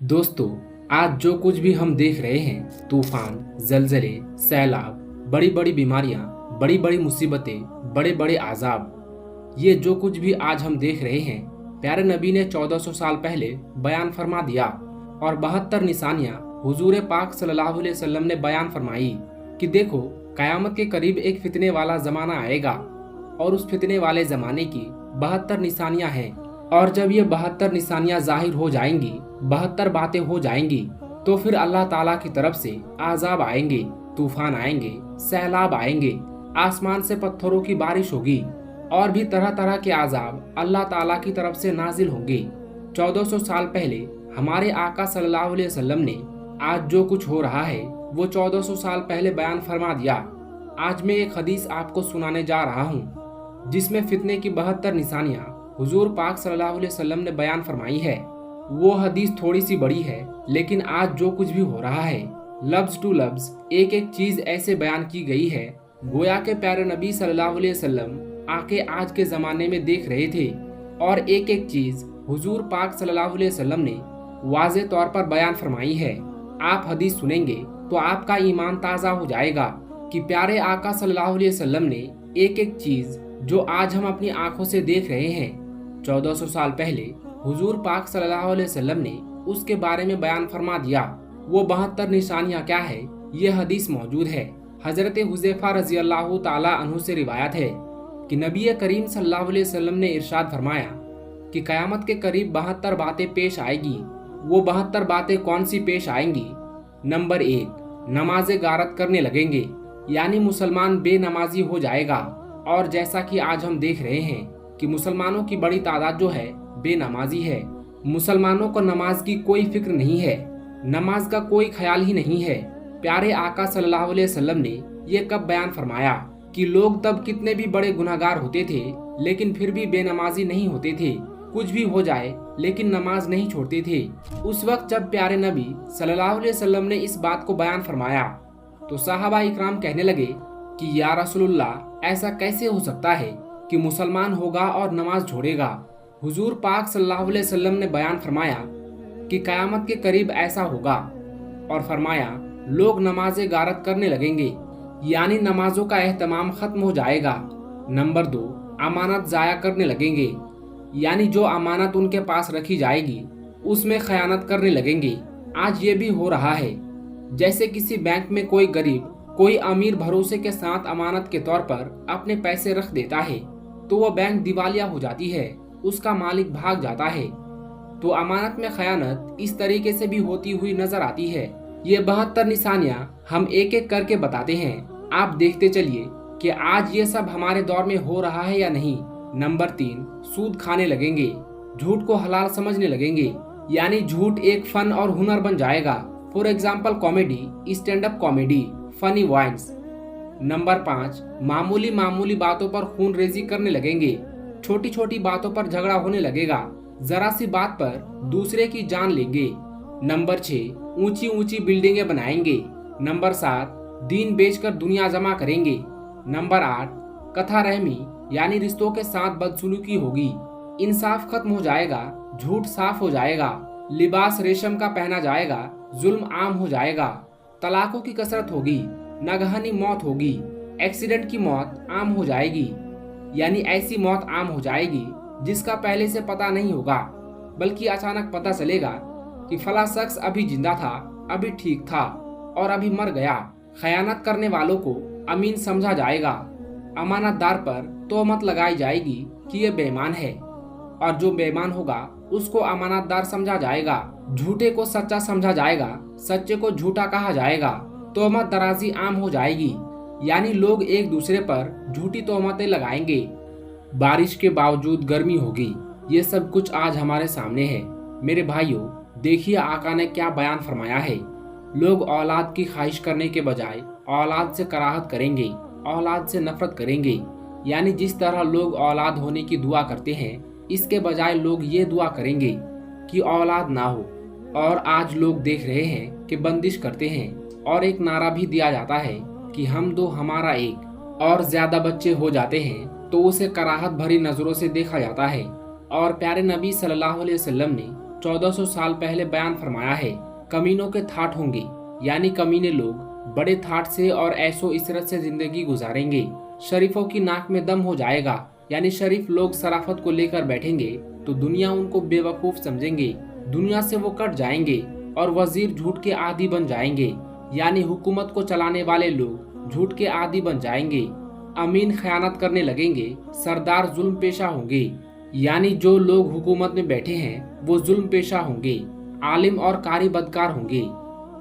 दोस्तों, आज जो कुछ भी हम देख रहे हैं, तूफान, जलजले, सैलाब, बड़ी बड़ी बीमारियां, बड़ी बड़ी मुसीबतें, बड़े बड़े आजाब, ये जो कुछ भी आज हम देख रहे हैं, प्यारे नबी ने 1400 साल पहले बयान फरमा दिया। और 72 निशानियां हुजूर पाक सल्लल्लाहु अलैहि वसल्लम ने बयान फरमाई कि देखो, कयामत के करीब एक फितने वाला जमाना आएगा और उस फितने वाले जमाने की 72 निशानियां हैं। और जब ये 72 निशानियां जाहिर हो जाएंगी, 72 बातें हो जाएंगी, तो फिर अल्लाह ताला की तरफ से आजाब आएंगे, तूफान आएंगे, सैलाब आएंगे, आसमान से पत्थरों की बारिश होगी और भी तरह तरह के आजाब अल्लाह ताला की तरफ से नाजिल होंगे। 1400 साल पहले हमारे आका सल्लल्लाहु अलैहि वसल्लम ने आज जो कुछ हो रहा है वो 1400 साल पहले बयान फरमा दिया। आज मैं एक हदीस आपको सुनाने जा रहा हूँ जिसमें फितने की 72 निशानियां हुजूर पाक सल्लल्लाहु अलैहि वसल्लम ने बयान फरमाई है। वो हदीस थोड़ी सी बड़ी है, लेकिन आज जो कुछ भी हो रहा है, लफ्ज टू लफ्ज एक एक चीज ऐसे बयान की गई है गोया के प्यारे नबी सल्लल्लाहु अलैहि वसल्लम आके आज के जमाने में देख रहे थे। और एक एक चीज हुजूर पाक सल्लल्लाहु अलैहि वसल्लम ने वाज़े तौर पर बयान फरमाई है। आप हदीस सुनेंगे तो आपका ईमान ताज़ा हो जाएगा कि प्यारे आका सल्लल्लाहु अलैहि वसल्लम ने एक एक चीज जो आज हम अपनी आंखों से देख रहे हैं, 1400 साल पहले हुजूर पाक सल्लल्लाहु अलैहि वसल्लम ने उसके बारे में बयान फरमा दिया। वो 72 निशानियां क्या है, ये हदीस मौजूद है। हजरत हुज़ैफा रज़ी अल्लाह ताला अन्हु से रिवायत है कि नबी करीम सल्लल्लाहु अलैहि वसल्लम ने इरशाद फरमाया कि कयामत के करीब 72 बातें पेश आएगी। वो 72 बातें कौन सी पेश आएंगी? नंबर 1, नमाज गारत करने लगेंगे, यानी मुसलमान बेनमाजी हो जाएगा। और जैसा कि आज हम देख रहे हैं कि मुसलमानों की बड़ी तादाद जो है बेनमाजी है। मुसलमानों को नमाज की कोई फिक्र नहीं है, नमाज का कोई ख्याल ही नहीं है। प्यारे आका सल्लल्लाहु अलैहि वसल्लम ने ये कब बयान फरमाया कि लोग तब कितने भी बड़े गुनहगार होते थे लेकिन फिर भी बेनमाजी नहीं होते थे। कुछ भी हो जाए लेकिन नमाज नहीं छोड़ते थे। उस वक्त जब प्यारे नबी सल्लल्लाहु अलैहि वसल्लम ने इस बात को बयान फरमाया तो सहाबा इकराम कहने लगे कि या रसूलुल्लाह, ऐसा कैसे हो सकता है कि मुसलमान होगा और नमाज छोड़ेगा? हुजूर पाक सल्लल्लाहु अलैहि वसल्लम ने बयान फरमाया कि कयामत के करीब ऐसा होगा और फरमाया लोग नमाज गारत करने लगेंगे, यानी नमाजों का एहतमाम खत्म हो जाएगा। नंबर 2, अमानत जाया करने लगेंगे, यानी जो अमानत उनके पास रखी जाएगी उसमें खयानत करने लगेंगे। आज ये भी हो रहा है, जैसे किसी बैंक में कोई गरीब कोई अमीर भरोसे के साथ अमानत के तौर पर अपने पैसे रख देता है तो वह बैंक दिवालिया हो जाती है, उसका मालिक भाग जाता है। तो अमानत में खयानत इस तरीके से भी होती हुई नजर आती है। ये 72 निशानियां हम एक एक करके बताते हैं, आप देखते चलिए कि आज ये सब हमारे दौर में हो रहा है या नहीं। नंबर 3, सूद खाने लगेंगे, झूठ को हलाल समझने लगेंगे, यानी झूठ एक फन और हुनर बन जाएगा। For example comedy, stand up comedy, funny vines. Number 5, मामूली मामूली बातों पर खून रेजी करने लगेंगे, छोटी छोटी बातों पर झगड़ा होने लगेगा, जरा सी बात पर दूसरे की जान लेंगे। नंबर 6, ऊंची ऊंची बिल्डिंगें बनाएंगे। नंबर 7, दीन बेचकर दुनिया जमा करेंगे। नंबर 8, कथा रहमी, यानी रिश्तों के साथ बदसलूकी होगी, इंसाफ खत्म हो जाएगा, झूठ साफ हो जाएगा, लिबास रेशम का पहना जाएगा, जुल्म आम हो जाएगा, तलाकों की कसरत होगी, नागहानी मौत होगी, एक्सीडेंट की मौत आम हो जाएगी, यानी ऐसी मौत आम हो जाएगी जिसका पहले से पता नहीं होगा, बल्कि अचानक पता चलेगा कि फला शख्स अभी जिंदा था, अभी ठीक था और अभी मर गया। खयानत करने वालों को अमीन समझा जाएगा, अमानतदार पर तोहमत लगाई जाएगी कि ये बेईमान है, और जो बेईमान होगा उसको अमानतदार समझा जाएगा, झूठे को सच्चा समझा जाएगा, सच्चे को झूठा कहा जाएगा, तोहमत दराजी आम हो जाएगी, यानी लोग एक दूसरे पर झूठी तोहमतें लगाएंगे। बारिश के बावजूद गर्मी होगी। ये सब कुछ आज हमारे सामने है। मेरे भाइयों, देखिए आका ने क्या बयान फरमाया है। लोग औलाद की ख्वाहिश करने के बजाय औलाद से कराहत करेंगे, औलाद से नफरत करेंगे, यानी जिस तरह लोग औलाद होने की दुआ करते हैं इसके बजाय लोग ये दुआ करेंगे कि औलाद ना हो। और आज लोग देख रहे हैं कि बंदिश करते हैं और एक नारा भी दिया जाता है कि हम दो हमारा एक, और ज्यादा बच्चे हो जाते हैं तो उसे कराहत भरी नजरों से देखा जाता है। और प्यारे नबी सल्लल्लाहु अलैहि वसल्लम ने 1400 साल पहले बयान फरमाया है। कमीनों के ठाठ होंगे, यानी कमीने लोग बड़े ठाठ से और ऐशो इशरत से जिंदगी गुजारेंगे। शरीफों की नाक में दम हो जाएगा, यानी शरीफ लोग शराफत को लेकर बैठेंगे तो दुनिया उनको बेवकूफ समझेंगे, दुनिया से वो कट जाएंगे और वजीर झूठ के आदी बन जाएंगे, यानी हुकूमत को चलाने वाले लोग झूठ के आदी बन जाएंगे। अमीन खयानत करने लगेंगे, सरदार जुल्म पेशा होंगे, यानी जो लोग हुकूमत में बैठे हैं वो जुल्म पेशा होंगे। आलिम और कारी बदकार होंगे,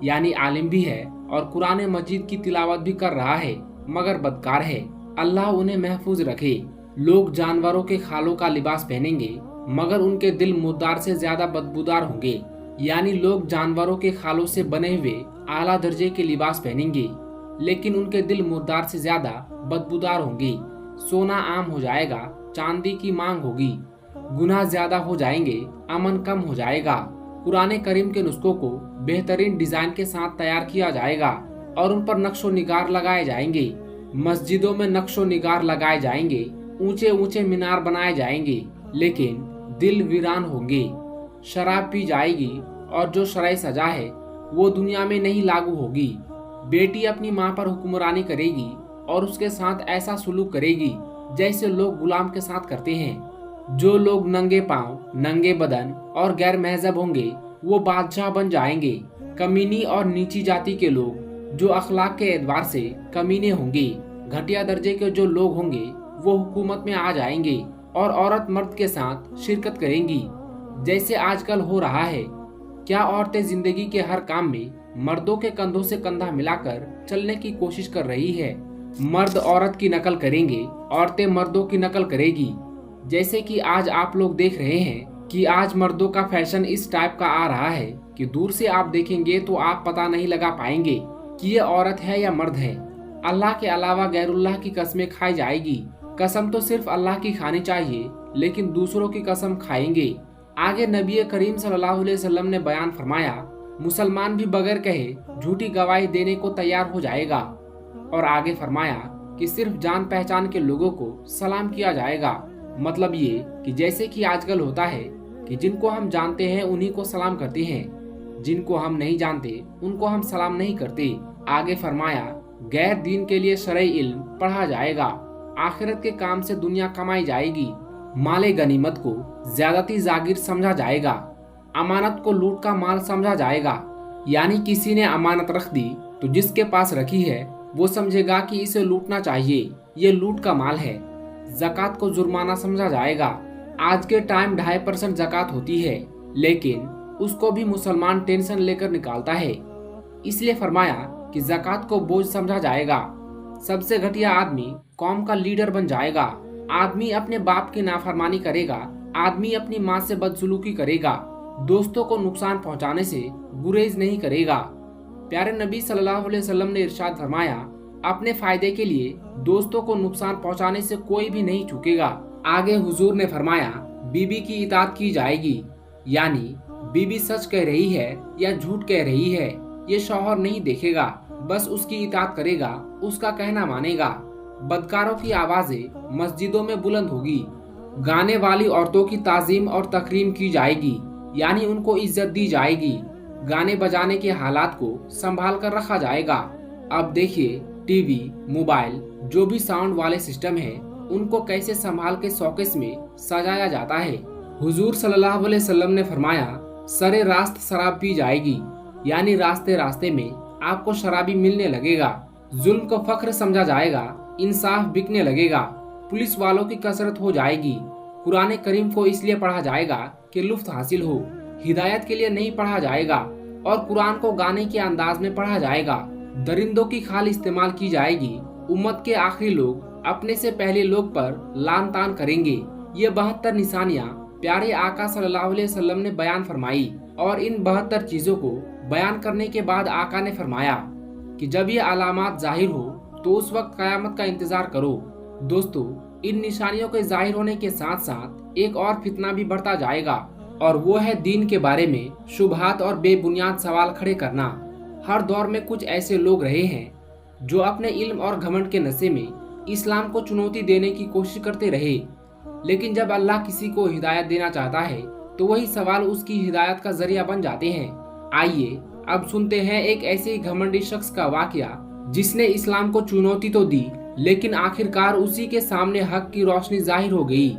यानी आलिम भी है और कुरान मजीद की तिलावत भी कर रहा है मगर बदकार है। अल्लाह उन्हें महफूज रखे। लोग जानवरों के खालों का लिबास पहनेंगे मगर उनके दिल मुर्दार से ज्यादा बदबूदार होंगे, यानी लोग जानवरों के खालों से बने हुए आला दर्जे के लिबास पहनेंगे लेकिन उनके दिल मुर्दार से ज्यादा बदबूदार होंगे। सोना आम हो जाएगा, चांदी की मांग होगी, गुनाह ज्यादा हो जाएंगे, अमन कम हो जाएगा। कुरान करीम के नुस्खों को बेहतरीन डिजाइन के साथ तैयार किया जाएगा और उन पर नक्शो निगार लगाए जाएंगे। मस्जिदों में नक्शो निगार लगाए जाएंगे, ऊंचे ऊंचे मीनार बनाए जाएंगे लेकिन दिल वीरान होंगे। शराब पी जाएगी और जो शरई सजा है वो दुनिया में नहीं लागू होगी। बेटी अपनी माँ पर हुक्मरानी करेगी और उसके साथ ऐसा सुलूक करेगी जैसे लोग गुलाम के साथ करते हैं। जो लोग नंगे पांव, नंगे बदन और गैर महजब होंगे वो बादशाह बन जाएंगे। कमीनी और नीची जाति के लोग जो अखलाक के एतबार से कमीने होंगे, घटिया दर्जे के जो लोग होंगे वो हुकूमत में आ जाएंगे और औरत मर्द के साथ शिरकत करेंगी जैसे आजकल हो रहा है। क्या औरतें जिंदगी के हर काम में मर्दों के कंधों से कंधा मिलाकर चलने की कोशिश कर रही है? मर्द औरत की नकल करेंगे, औरतें मर्दों की नकल करेगी। जैसे कि आज आप लोग देख रहे हैं कि आज मर्दों का फैशन इस टाइप का आ रहा है कि दूर से आप देखेंगे तो आप पता नहीं लगा पाएंगे कि ये औरत है या मर्द है। अल्लाह के अलावा गैरुल्लाह की कस्में खाई जाएगी। कसम तो सिर्फ अल्लाह की खानी चाहिए लेकिन दूसरों की कसम खाएंगे। आगे नबी करीम सल्लल्लाहु अलैहि वसल्लम ने बयान फरमाया, मुसलमान भी बगैर कहे झूठी गवाही देने को तैयार हो जाएगा। और आगे फरमाया कि सिर्फ जान पहचान के लोगों को सलाम किया जाएगा। मतलब ये कि जैसे कि आजकल होता है कि जिनको हम जानते हैं उन्हीं को सलाम करते हैं, जिनको हम नहीं जानते उनको हम सलाम नहीं करते। आगे फरमाया, गैर दीन के लिए शरई इल्म पढ़ा जाएगा। आखिरत के काम से दुनिया कमाई जाएगी। माले गनीमत को ज्यादती जागीर समझा जाएगा। अमानत को लूट का माल समझा जाएगा, यानी किसी ने अमानत रख दी तो जिसके पास रखी है वो समझेगा कि इसे लूटना चाहिए, ये लूट का माल है। ज़कात को जुर्माना समझा जाएगा। आज के टाइम 2.5% ज़कात होती है लेकिन उसको भी मुसलमान टेंशन लेकर निकालता है, इसलिए फरमाया कि ज़कात को बोझ समझा जाएगा। सबसे घटिया आदमी कौम का लीडर बन जाएगा। आदमी अपने बाप की नाफरमानी करेगा, आदमी अपनी माँ से बदसलूकी करेगा, दोस्तों को नुकसान पहुँचाने से गुरेज नहीं करेगा। प्यारे नबी सल्लल्लाहु अलैहि वसल्लम ने इरशाद फरमाया, अपने फायदे के लिए दोस्तों को नुकसान पहुँचाने से कोई भी नहीं चूकेगा। आगे हुजूर ने फरमाया, बीबी की इताअत की जाएगी, यानी बीबी सच कह रही है या झूठ कह रही है ये शौहर नहीं देखेगा, बस उसकी इताअत करेगा, उसका कहना मानेगा। बदकारों की आवाजें मस्जिदों में बुलंद होगी। गाने वाली औरतों की ताजीम और तकरीम की जाएगी, यानी उनको इज्जत दी जाएगी। गाने बजाने के हालात को संभाल कर रखा जाएगा। अब देखिए टीवी, मोबाइल, जो भी साउंड वाले सिस्टम है उनको कैसे संभाल के शौकेस में सजाया जाता है। हुजूर सल्लल्लाहु अलैहि वसल्लम ने फरमाया, सरे रास्त शराब पी जाएगी, यानी रास्ते रास्ते में आपको शराबी मिलने लगेगा। जुल्म को फख्र समझा जाएगा, इंसाफ बिकने लगेगा, पुलिस वालों की कसरत हो जाएगी। कुरान करीम को इसलिए पढ़ा जाएगा कि लुफ्त हासिल हो, हिदायत के लिए नहीं पढ़ा जाएगा। और कुरान को गाने के अंदाज में पढ़ा जाएगा। दरिंदों की खाल इस्तेमाल की जाएगी। उम्मत के आखिरी लोग अपने से पहले लोग पर लान तान करेंगे। ये 72 निशानियाँ प्यारे आका सल्लल्लाहु अलैहि वसल्लम ने बयान फरमाई। और इन 72 चीजों को बयान करने के बाद आका ने फरमाया कि जब ये अलामात जाहिर हो तो उस वक्त कयामत का इंतजार करो। दोस्तों, इन निशानियों के जाहिर होने के साथ साथ एक और फितना भी बढ़ता जाएगा, और वो है दीन के बारे में शुबहात और बेबुनियाद सवाल खड़े करना। हर दौर में कुछ ऐसे लोग रहे हैं जो अपने इल्म और घमंड के नशे में इस्लाम को चुनौती देने की कोशिश करते रहे, लेकिन जब अल्लाह किसी को हिदायत देना चाहता है तो वही सवाल उसकी हिदायत का जरिया बन जाते हैं। आइए अब सुनते हैं एक ऐसे ही घमंडी शख्स का वाकया जिसने इस्लाम को चुनौती तो दी, लेकिन आखिरकार उसी के सामने हक की रोशनी जाहिर हो गई।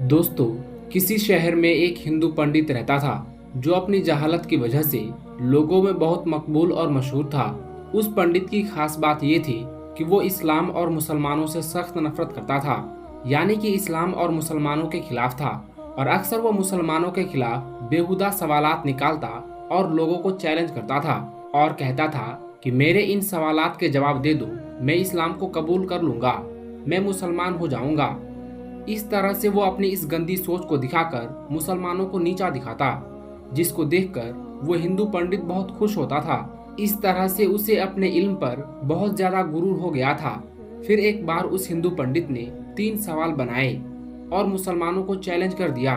दोस्तों, किसी शहर में एक हिंदू पंडित रहता था जो अपनी जहालत की वजह से लोगों में बहुत मकबूल और मशहूर था। उस पंडित की खास बात ये थी कि वो इस्लाम और मुसलमानों से सख्त नफरत करता था, यानी कि इस्लाम और मुसलमानों के खिलाफ था। और अक्सर वो मुसलमानों के खिलाफ बेहुदा सवालात निकालता और लोगों को चैलेंज करता था और कहता था कि मेरे इन सवालात के जवाब दे दो, मैं इस्लाम को कबूल कर लूंगा, मैं मुसलमान हो जाऊंगा। इस तरह से वो अपनी इस गंदी सोच को दिखाकर मुसलमानों को नीचा दिखाता, जिसको देखकर वो हिंदू पंडित बहुत खुश होता था। इस तरह से उसे अपने इल्म पर बहुत ज्यादा गुरूर हो गया था। फिर एक बार उस हिंदू पंडित ने 3 सवाल बनाए और मुसलमानों को चैलेंज कर दिया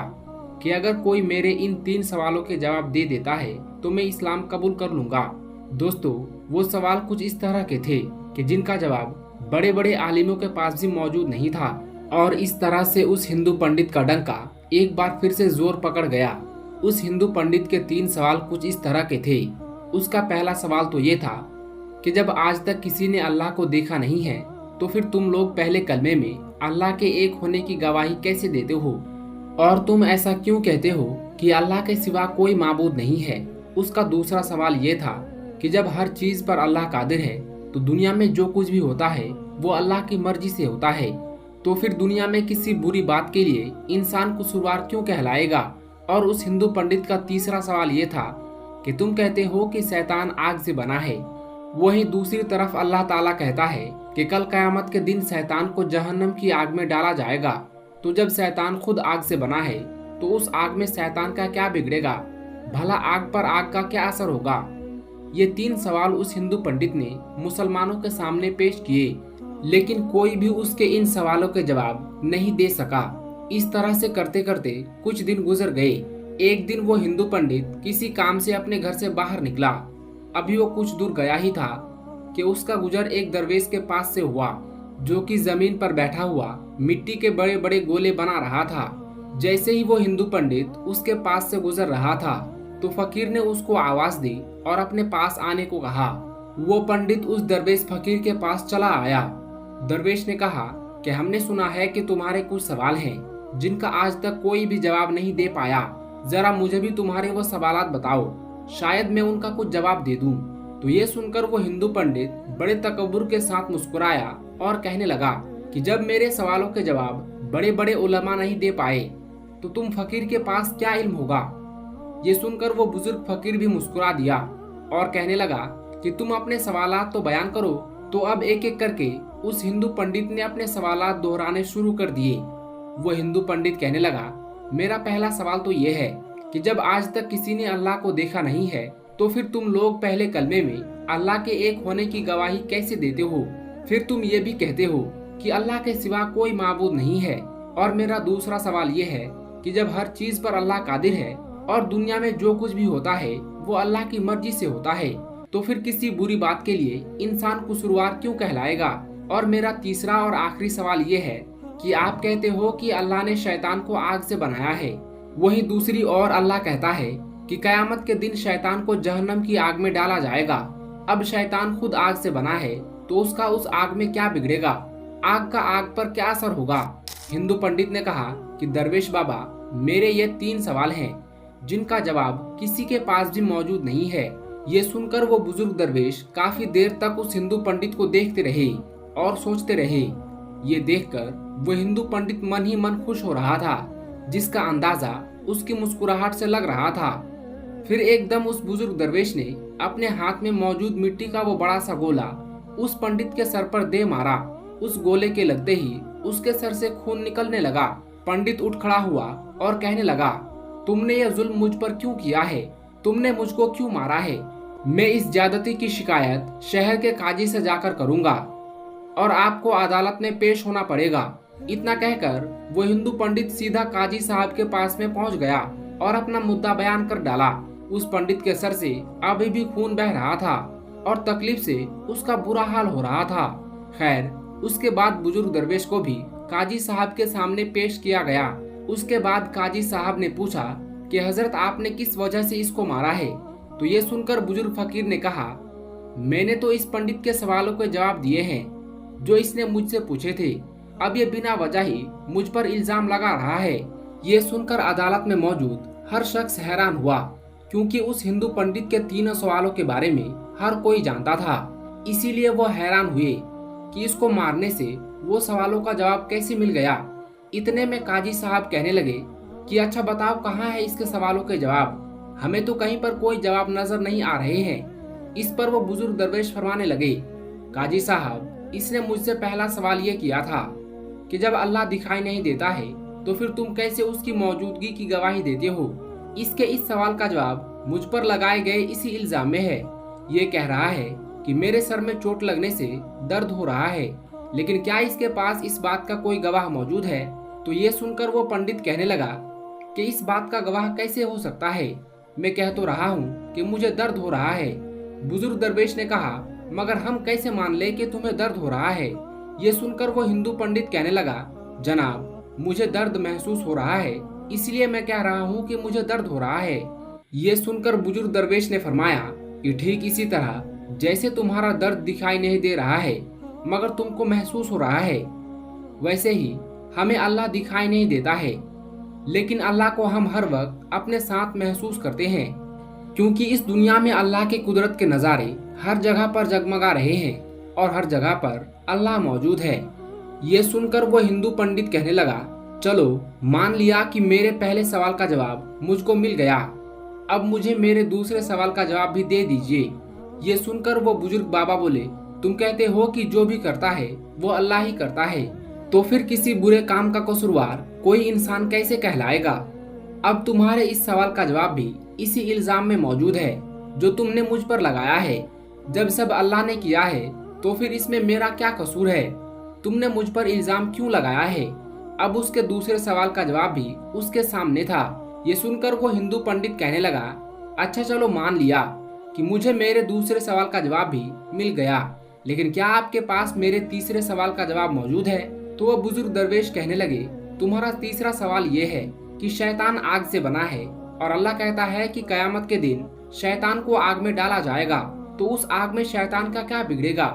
कि अगर कोई मेरे इन 3 सवालों के जवाब दे देता है तो मैं इस्लाम कबूल कर लूंगा। दोस्तों, वो सवाल कुछ इस तरह के थे कि जिनका जवाब बड़े बड़े आलिमों के पास भी मौजूद नहीं था। और इस तरह से उस हिंदू पंडित का डंका एक बार फिर से जोर पकड़ गया। उस हिंदू पंडित के 3 सवाल कुछ इस तरह के थे। उसका पहला सवाल तो ये था कि जब आज तक किसी ने अल्लाह को देखा नहीं है तो फिर तुम लोग पहले कलमे में अल्लाह के एक होने की गवाही कैसे देते हो, और तुम ऐसा क्यों कहते हो कि अल्लाह के सिवा कोई माबूद नहीं है। उसका दूसरा सवाल ये था कि जब हर चीज पर अल्लाह कादिर है तो दुनिया में जो कुछ भी होता है वो अल्लाह की मर्जी से होता है, तो फिर दुनिया में किसी बुरी बात के लिए इंसान कसूरवार क्यों कहलाएगा। और उस हिंदू पंडित का तीसरा सवाल ये था कि तुम कहते हो कि शैतान आग से बना है, वहीं दूसरी तरफ अल्लाह ताला कहता है कि कल क़यामत के दिन शैतान को जहन्नम की आग में डाला जाएगा। तो जब शैतान खुद आग से बना है तो उस आग में शैतान का क्या बिगड़ेगा, भला आग पर आग का क्या असर होगा। ये 3 सवाल उस हिंदू पंडित ने मुसलमानों के सामने पेश किए, लेकिन कोई भी उसके इन सवालों के जवाब नहीं दे सका। इस तरह से करते करते कुछ दिन गुजर गए। एक दिन वो हिंदू पंडित किसी काम से अपने घर से बाहर निकला। अभी वो कुछ दूर गया ही था कि उसका गुजर एक दरवेश के पास से हुआ, जो कि जमीन पर बैठा हुआ मिट्टी के बड़े बड़े गोले बना रहा था। जैसे ही वो हिंदू पंडित उसके पास से गुजर रहा था तो फकीर ने उसको आवाज दी और अपने पास आने को कहा। वो पंडित उस दरवेश फकीर के पास चला आया। दरवेश ने कहा कि हमने सुना है कि तुम्हारे कुछ सवाल हैं जिनका आज तक कोई भी जवाब नहीं दे पाया। जरा मुझे भी तुम्हारे वो सवालात बताओ, शायद मैं उनका कुछ जवाब दे दूं। तो ये सुनकर वो हिंदू पंडित बड़े तकब्बुर के साथ मुस्कुराया और कहने लगा कि जब मेरे सवालों के जवाब बड़े बड़े उलमा नहीं दे पाए तो तुम फकीर के पास क्या इल्म होगा। ये सुनकर वो बुजुर्ग फकीर भी मुस्कुरा दिया और कहने लगा कि तुम अपने सवालात तो बयान करो। तो अब एक एक करके उस हिंदू पंडित ने अपने सवालात दोहराने शुरू कर दिए। वो हिंदू पंडित कहने लगा, मेरा पहला सवाल तो ये है कि जब आज तक किसी ने अल्लाह को देखा नहीं है तो फिर तुम लोग पहले कलमे में अल्लाह के एक होने की गवाही कैसे देते हो। फिर तुम ये भी कहते हो कि अल्लाह के सिवा कोई माबूद नहीं है। और मेरा दूसरा सवाल ये है कि जब हर चीज पर अल्लाह कादिर है और दुनिया में जो कुछ भी होता है वो अल्लाह की मर्जी से होता है, तो फिर किसी बुरी बात के लिए इंसान कसूरवार क्यों कहलाएगा। और मेरा तीसरा और आखिरी सवाल ये है कि आप कहते हो कि अल्लाह ने शैतान को आग से बनाया है, वहीं दूसरी ओर अल्लाह कहता है कि कयामत के दिन शैतान को जहन्नम की आग में डाला जाएगा। अब शैतान खुद आग से बना है तो उसका उस आग में क्या बिगड़ेगा, आग का आग पर क्या असर होगा। हिंदू पंडित ने कहा कि दरवेश बाबा, मेरे ये 3 सवाल हैं जिनका जवाब किसी के पास भी मौजूद नहीं है। ये सुनकर वो बुजुर्ग दरवेश काफी देर तक उस हिंदू पंडित को देखते रहे और सोचते रहे। ये देखकर वो हिंदू पंडित मन ही मन खुश हो रहा था, जिसका अंदाजा उसकी मुस्कुराहट से लग रहा था। फिर एकदम उस बुजुर्ग दरवेश ने अपने हाथ में मौजूद मिट्टी का वो बड़ा सा गोला उस पंडित के सर पर दे मारा। उस गोले के लगते ही उसके सर से खून निकलने लगा। पंडित उठ खड़ा हुआ और कहने लगा, तुमने ये जुल्म मुझ पर क्यों किया है, तुमने मुझको क्यों मारा है। मैं इस ज्यादती की शिकायत शहर के काजी से जाकर करूंगा और आपको अदालत में पेश होना पड़ेगा। इतना कहकर वो हिंदू पंडित सीधा काजी साहब के पास में पहुंच गया और अपना मुद्दा बयान कर डाला। उस पंडित के सर से अभी भी खून बह रहा था और तकलीफ से उसका बुरा हाल हो रहा था। खैर, उसके बाद बुजुर्ग दरवेश को भी काजी साहब के सामने पेश किया गया। उसके बाद काजी साहब ने पूछा कि हजरत आपने किस वजह से इसको मारा है। तो ये सुनकर बुजुर्ग फकीर ने कहा, मैंने तो इस पंडित के सवालों के जवाब दिए हैं जो इसने मुझसे पूछे थे। अब ये बिना वजह ही मुझ पर इल्जाम लगा रहा है। ये सुनकर अदालत में मौजूद हर शख्स हैरान हुआ, क्योंकि उस हिंदू पंडित के तीनों सवालों के बारे में हर कोई जानता था। इसीलिए वो हैरान हुए कि इसको मारने से वो सवालों का जवाब कैसे मिल गया। इतने में काजी साहब कहने लगे कि अच्छा बताओ, कहाँ है इसके सवालों के जवाब? हमें तो कहीं पर कोई जवाब नजर नहीं आ रहे हैं। इस पर वो बुजुर्ग दरवेश फरमाने लगे, काजी साहब, इसने मुझसे पहला सवाल ये किया था कि जब अल्लाह दिखाई नहीं देता है तो फिर तुम कैसे उसकी मौजूदगी की गवाही देते हो? इसके इस सवाल का जवाब मुझ पर लगाए गए इसी इल्जाम में है। ये कह रहा है कि मेरे सर में चोट लगने से दर्द हो रहा है, लेकिन क्या इसके पास इस बात का कोई गवाह मौजूद है? तो ये सुनकर वो पंडित कहने लगा कि इस बात का गवाह कैसे हो सकता है? मैं कह तो रहा हूँ कि मुझे दर्द हो रहा है। बुजुर्ग दरवेश ने कहा, मगर हम कैसे मान ले कि तुम्हें दर्द हो रहा है? ये सुनकर वो हिंदू पंडित कहने लगा, जनाब, मुझे दर्द महसूस हो रहा है, इसलिए मैं कह रहा हूँ कि मुझे दर्द हो रहा है। ये सुनकर बुजुर्ग दरवेश ने फरमाया कि ठीक इसी तरह जैसे तुम्हारा दर्द दिखाई नहीं दे रहा है मगर तुमको महसूस हो रहा है, वैसे ही हमें अल्लाह दिखाई नहीं देता है, लेकिन अल्लाह को हम हर वक्त अपने साथ महसूस करते हैं, क्योंकि इस दुनिया में अल्लाह की कुदरत के नज़ारे हर जगह पर जगमगा रहे हैं और हर जगह पर अल्लाह मौजूद है। ये सुनकर वो हिंदू पंडित कहने लगा, चलो मान लिया कि मेरे पहले सवाल का जवाब मुझको मिल गया, अब मुझे मेरे दूसरे सवाल का जवाब भी दे दीजिए। ये सुनकर वो बुजुर्ग बाबा बोले, तुम कहते हो कि जो भी करता है वो अल्लाह ही करता है, तो फिर किसी बुरे काम का कसूरवार कोई इंसान कैसे कहलाएगा? अब तुम्हारे इस सवाल का जवाब भी इसी इल्जाम में मौजूद है जो तुमने मुझ पर लगाया है। जब सब अल्लाह ने किया है तो फिर इसमें मेरा क्या कसूर है? तुमने मुझ पर इल्जाम क्यों लगाया है? अब उसके दूसरे सवाल का जवाब भी उसके सामने था। ये सुनकर वो हिंदू पंडित कहने लगा, अच्छा चलो मान लिया कि मुझे मेरे दूसरे सवाल का जवाब भी मिल गया, लेकिन क्या आपके पास मेरे तीसरे सवाल का जवाब मौजूद है? तो वो बुजुर्ग दरवेश कहने लगे, तुम्हारा तीसरा सवाल ये है कि शैतान आग से बना है और अल्लाह कहता है कि कयामत के दिन शैतान को आग में डाला जाएगा, तो उस आग में शैतान का क्या बिगड़ेगा?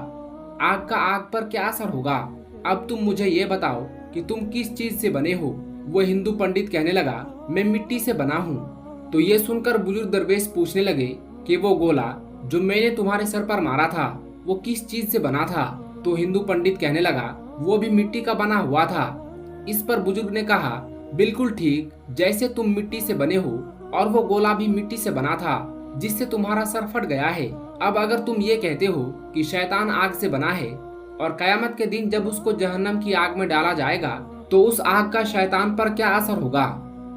आग का आग पर क्या असर होगा? अब तुम मुझे ये बताओ कि तुम किस चीज से बने हो? वो हिंदू पंडित कहने लगा, मैं मिट्टी से बना हूँ। तो ये सुनकर बुजुर्ग दरवेश पूछने लगे कि वो गोला जो मैंने तुम्हारे सर पर मारा था वो किस चीज से बना था? तो हिंदू पंडित कहने लगा, वो भी मिट्टी का बना हुआ था। इस पर बुजुर्ग ने कहा, बिल्कुल ठीक, जैसे तुम मिट्टी से बने हो और वो गोला भी मिट्टी से बना था जिससे तुम्हारा सर फट गया है। अब अगर तुम ये कहते हो कि शैतान आग से बना है और कयामत के दिन जब उसको जहन्नम की आग में डाला जाएगा तो उस आग का शैतान पर क्या असर होगा?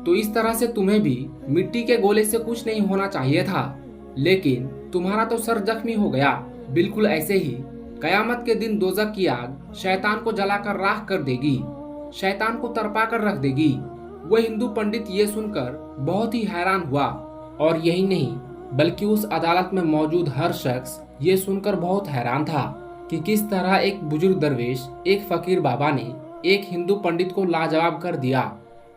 तो इस तरह से तुम्हें भी मिट्टी के गोले से कुछ नहीं होना चाहिए था, लेकिन तुम्हारा तो सर जख्मी हो गया। बिल्कुल ऐसे ही कयामत के दिन दोजख की आग शैतान को जलाकर राख कर देगी, शैतान को तड़पा कर रख देगी। वह हिंदू पंडित ये सुनकर बहुत ही हैरान हुआ, और यही नहीं बल्कि उस अदालत में मौजूद हर शख्स ये सुनकर बहुत हैरान था कि किस तरह एक बुजुर्ग दरवेश, एक फकीर बाबा ने एक हिंदू पंडित को लाजवाब कर दिया।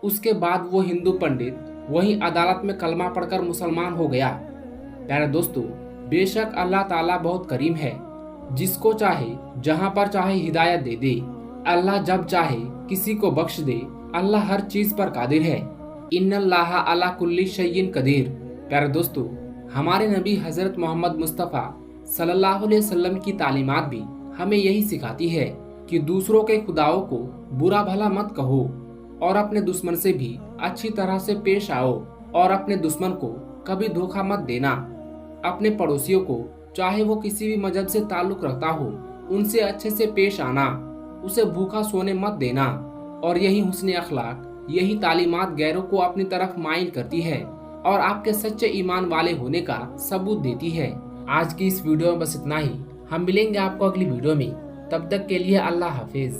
उसके बाद वो हिंदू पंडित वहीं अदालत में कलमा पढ़कर मुसलमान हो गया। प्यारे दोस्तों, बेशक अल्लाह ताला बहुत करीम है, जिसको चाहे जहां पर चाहे हिदायत दे दे। अल्लाह जब चाहे किसी को बख्श दे। अल्लाह हर चीज पर कादिर है। इन्नल्लाह अला कुल्ली शैइन कदीर। प्यारे दोस्तों, हमारे नबी हजरत मोहम्मद मुस्तफ़ा सल्लल्लाहु अलैहि वसल्लम की तालीमात भी हमें यही सिखाती है कि दूसरों के खुदाओं को बुरा भला मत कहो और अपने दुश्मन से भी अच्छी तरह से पेश आओ, और अपने दुश्मन को कभी धोखा मत देना। अपने पड़ोसियों को, चाहे वो किसी भी मजहब से ताल्लुक रखता हो, उनसे अच्छे से पेश आना, उसे भूखा सोने मत देना। और यही हुस्न अखलाक, यही तालीमात गैरों को अपनी तरफ माइल करती है और आपके सच्चे ईमान वाले होने का सबूत देती है। आज की इस वीडियो में बस इतना ही। हम मिलेंगे आपको अगली वीडियो में, तब तक के लिए अल्लाह हाफिज।